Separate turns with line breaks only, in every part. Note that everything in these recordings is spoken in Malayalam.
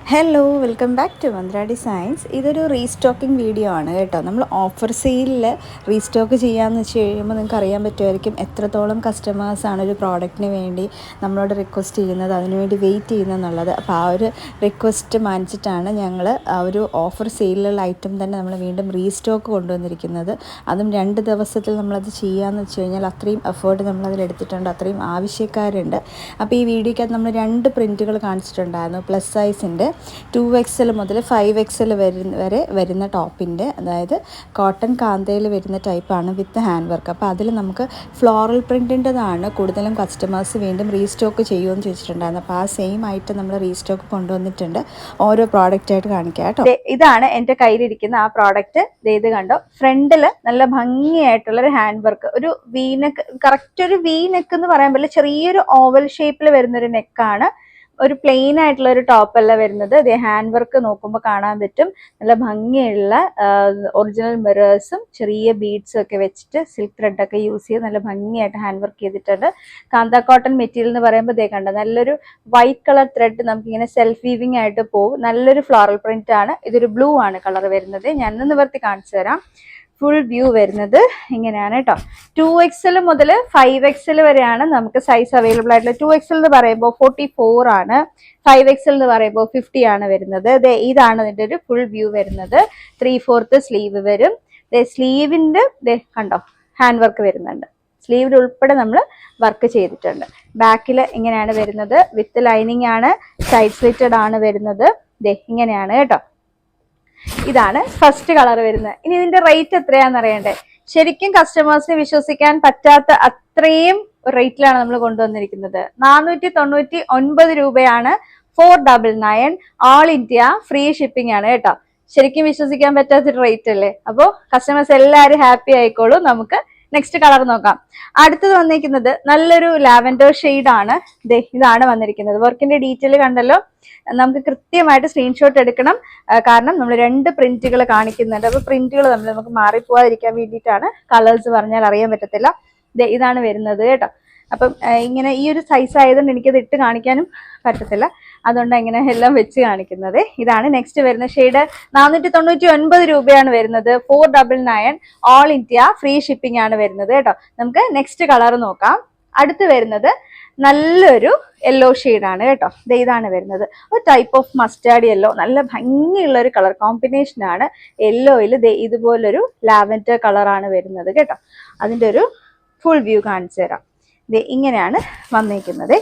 Hello welcome back to Mantra Designs. ഇതൊരു റീസ്റ്റോക്കിംഗ് വീഡിയോ ആണ് കേട്ടോ. നമ്മൾ ഓഫർ സെയിലിൽ റീസ്റ്റോക്ക് ചെയ്യാമെന്ന് വെച്ച് കഴിയുമ്പോൾ നിങ്ങൾക്ക് അറിയാൻ പറ്റുമായിരിക്കും എത്രത്തോളം കസ്റ്റമേഴ്സാണ് ഒരു പ്രോഡക്റ്റിന് വേണ്ടി നമ്മളോട് റിക്വസ്റ്റ് ചെയ്യുന്നത്, അതിനുവേണ്ടി വെയിറ്റ് ചെയ്യുന്നതെന്നുള്ളത്. അപ്പോൾ ആ ഒരു റിക്വസ്റ്റ് മാനിച്ചിട്ടാണ് ഞങ്ങൾ ആ ഒരു ഓഫർ സെയിലുള്ള ഐറ്റം തന്നെ നമ്മൾ വീണ്ടും റീസ്റ്റോക്ക് കൊണ്ടുവന്നിരിക്കുന്നത്. അതും 2 ദിവസത്തിൽ നമ്മളത് ചെയ്യാമെന്ന് വെച്ച് കഴിഞ്ഞാൽ അത്രയും എഫേർട്ട് നമ്മളതിലെടുത്തിട്ടുണ്ട്, അത്രയും ആവശ്യക്കാരുണ്ട്. അപ്പോൾ ഈ വീഡിയോയ്ക്കകത്ത് നമ്മൾ 2 പ്രിൻറ്റുകൾ കാണിച്ചിട്ടുണ്ടായിരുന്നു. പ്ലസ് സൈസിൻ്റെ 2XL മുതൽ 5XL വരെ വരുന്ന ടോപ്പിൻ്റെ, അതായത് കോട്ടൺ കാന്തയിൽ വരുന്ന ടൈപ്പാണ് വിത്ത് ഹാൻഡ് വർക്ക്. അപ്പോൾ അതിൽ നമുക്ക് ഫ്ലോറൽ പ്രിൻറ്റിൻ്റെതാണ് കൂടുതലും കസ്റ്റമേഴ്സ് വീണ്ടും റീസ്റ്റോക്ക് ചെയ്യുമെന്ന് ചോദിച്ചിട്ടുണ്ടായിരുന്നു. അപ്പോൾ ആ സെയിം ഐറ്റം നമ്മൾ റീസ്റ്റോക്ക് കൊണ്ടുവന്നിട്ടുണ്ട്. ഓരോ പ്രോഡക്റ്റായിട്ട് കാണിക്കാം കേട്ടോ. ഇതാണ് എൻ്റെ കയ്യിലിരിക്കുന്ന ആ പ്രോഡക്റ്റ്. ഇത് കണ്ടോ, ഫ്രണ്ടിൽ നല്ല ഭംഗിയായിട്ടുള്ളൊരു ഹാൻഡ് വർക്ക്, ഒരു വീനെക്ക്, കറക്റ്റ് ഒരു വീനെക്ക് എന്ന് പറയാൻ പറ്റില്ല, ചെറിയൊരു ഓവൽ ഷേപ്പിൽ വരുന്നൊരു നെക്കാണ്. ഒരു പ്ലെയിൻ ആയിട്ടുള്ള ഒരു ടോപ്പല്ല വരുന്നത്. ഇത് ഹാൻഡ് വർക്ക് നോക്കുമ്പോൾ കാണാൻ പറ്റും. നല്ല ഭംഗിയുള്ള ഒറിജിനൽ മിറേഴ്സും ചെറിയ ബീഡ്സും ഒക്കെ വെച്ചിട്ട് സിൽക്ക് ത്രെഡൊക്കെ യൂസ് ചെയ്ത് നല്ല ഭംഗിയായിട്ട് ഹാൻഡ് വർക്ക് ചെയ്തിട്ടുണ്ട്. കാന്ത കോട്ടൺ മെറ്റീരിയൽ എന്ന് പറയുമ്പോൾ ഇതേ കണ്ട നല്ലൊരു വൈറ്റ് കളർ ത്രെഡ് നമുക്കിങ്ങനെ സെൽഫ് വീവിങ് ആയിട്ട് പോകും. നല്ലൊരു ഫ്ലോറൽ പ്രിന്റ് ആണ്. ഇതൊരു ബ്ലൂ ആണ് കളർ വരുന്നത്. ഞാൻ നിവർത്തി കാണിച്ചു തരാം. ഫുൾ വ്യൂ വരുന്നത് ഇങ്ങനെയാണ് കേട്ടോ. 2XL മുതൽ 5XL വരെയാണ് നമുക്ക് സൈസ് അവൈലബിൾ ആയിട്ടുള്ള. 2XL എന്ന് പറയുമ്പോൾ 44 ആണ്, 5XL എന്ന് പറയുമ്പോൾ 50 ആണ് വരുന്നത്. ഇതാണ് ഇതിൻ്റെ ഒരു ഫുൾ വ്യൂ വരുന്നത്. 3/4 സ്ലീവ് വരും. സ്ലീവിൻ്റെ കണ്ടോ ഹാൻഡ് വർക്ക് വരുന്നുണ്ട്. സ്ലീവിൽ ഉൾപ്പെടെ നമ്മൾ വർക്ക് ചെയ്തിട്ടുണ്ട്. ബാക്കിൽ ഇങ്ങനെയാണ് വരുന്നത്. വിത്ത് ലൈനിങ് ആണ്, സൈഡ് സ്ലിറ്റഡ് ആണ് വരുന്നത്. ഇങ്ങനെയാണ് കേട്ടോ. ഇതാണ് ഫസ്റ്റ് കളർ വരുന്നത്. ഇനി ഇതിന്റെ റേറ്റ് എത്രയാണെന്ന് അറിയണ്ടേ? ശരിക്കും കസ്റ്റമേഴ്സിനെ വിശ്വസിക്കാൻ പറ്റാത്ത അത്രയും റേറ്റിലാണ് നമ്മൾ കൊണ്ടുവന്നിരിക്കുന്നത്. 499 രൂപയാണ്. 499 ഓൾ ഇന്ത്യ ഫ്രീ ഷിപ്പിംഗ് ആണ് കേട്ടോ. ശരിക്കും വിശ്വസിക്കാൻ പറ്റാത്തൊരു റേറ്റ് അല്ലേ? അപ്പോൾ കസ്റ്റമേഴ്സ് എല്ലാവരും ഹാപ്പി ആയിക്കോളൂ. നമുക്ക് നെക്സ്റ്റ് കളർ നോക്കാം. അടുത്തത് വന്നിരിക്കുന്നത് നല്ലൊരു ലാവൻഡർ ഷെയ്ഡ് ആണ്. ഇതാണ് വന്നിരിക്കുന്നത്. വർക്കിന്റെ ഡീറ്റെയിൽ കണ്ടല്ലോ. നമുക്ക് കൃത്യമായിട്ട് സ്ക്രീൻഷോട്ട് എടുക്കണം, കാരണം നമ്മൾ 2 പ്രിന്റുകൾ കാണിക്കുന്നുണ്ട്. അപ്പോൾ പ്രിന്റുകൾ നമുക്ക് മാറിപ്പോവാതിരിക്കാൻ വേണ്ടിയിട്ടാണ്. കളേഴ്സ് പറഞ്ഞാൽ അറിയാൻ പറ്റത്തില്ല. ഇതാണ് വരുന്നത് കേട്ടോ. അപ്പം ഇങ്ങനെ ഈ ഒരു സൈസ് ആയതുകൊണ്ട് എനിക്കത് ഇട്ട് കാണിക്കാനും പറ്റത്തില്ല. അതുകൊണ്ടാണ് ഇങ്ങനെ എല്ലാം വെച്ച് കാണിക്കുന്നത്. ഇതാണ് നെക്സ്റ്റ് വരുന്ന ഷെയ്ഡ്. 499 രൂപയാണ് വരുന്നത്. 499 ഓൾ ഇന്ത്യ ഫ്രീ ഷിപ്പിംഗ് ആണ് വരുന്നത് കേട്ടോ. നമുക്ക് നെക്സ്റ്റ് കളർ നോക്കാം. അടുത്ത് വരുന്നത് നല്ലൊരു യെല്ലോ ഷെയ്ഡാണ് കേട്ടോ. ഇതാണ് വരുന്നത്. ഒരു ടൈപ്പ് ഓഫ് മസ്റ്റാർഡ് യെല്ലോ. നല്ല ഭംഗിയുള്ള ഒരു കളർ കോമ്പിനേഷൻ ആണ്. യെല്ലോയിൽ ഇതുപോലൊരു ലാവൻഡർ കളറാണ് വരുന്നത് കേട്ടോ. അതിൻ്റെ ഒരു ഫുൾ വ്യൂ കാണിച്ചു തരാം. ഇങ്ങനെയാണ് വന്നിരിക്കുന്നത്.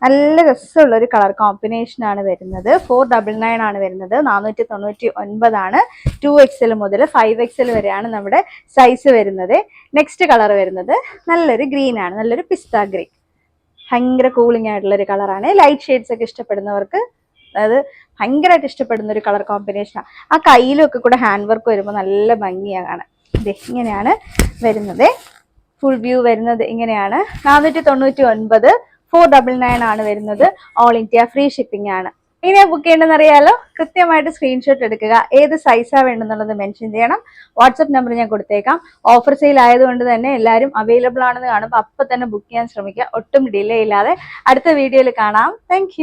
നല്ല രസമുള്ള ഒരു കളർ കോമ്പിനേഷൻ ആണ് വരുന്നത്. 499 ആണ് വരുന്നത്. 499 ആണ്. 2XL മുതൽ 5XL വരെയാണ് നമ്മുടെ സൈസ് വരുന്നത്. നെക്സ്റ്റ് കളർ വരുന്നത് നല്ലൊരു ഗ്രീൻ ആണ്. നല്ലൊരു പിസ്ത ഗ്രീൻ. ഭയങ്കര കൂളിംഗ് ആയിട്ടുള്ള ഒരു കളറാണ്. ലൈറ്റ് ഷെയ്ഡ്സ് ഒക്കെ ഇഷ്ടപ്പെടുന്നവർക്ക് അതായത് ഭയങ്കരമായിട്ട് ഇഷ്ടപ്പെടുന്ന ഒരു കളർ കോമ്പിനേഷനാണ്. ആ കയ്യിലൊക്കെ കൂടെ ഹാൻഡ് വർക്ക് വരുമ്പോൾ നല്ല ഭംഗിയാണ്. ഇങ്ങനെയാണ് വരുന്നത്. ഫുൾ വ്യൂ വരുന്നത് ഇങ്ങനെയാണ്. 499 499 ആണ് വരുന്നത്. ഓൾ ഇന്ത്യ ഫ്രീ ഷിപ്പിംഗ് ആണ്. എങ്ങനെയാ ബുക്ക് ചെയ്യേണ്ടതെന്ന് അറിയാലോ? കൃത്യമായിട്ട് സ്ക്രീൻഷോട്ട് എടുക്കുക. ഏത് സൈസാണ് വേണ്ടെന്നുള്ളത് മെൻഷൻ ചെയ്യണം. വാട്സപ്പ് നമ്പർ ഞാൻ കൊടുത്തേക്കാം. ഓഫർ സെയിൽ ആയതുകൊണ്ട് തന്നെ എല്ലാവരും അവൈലബിൾ ആണെന്ന് കാണുമ്പോൾ അപ്പം തന്നെ ബുക്ക് ചെയ്യാൻ ശ്രമിക്കുക. ഒട്ടും ഡിലേ ഇല്ലാതെ. അടുത്ത വീഡിയോയിൽ കാണാം. താങ്ക്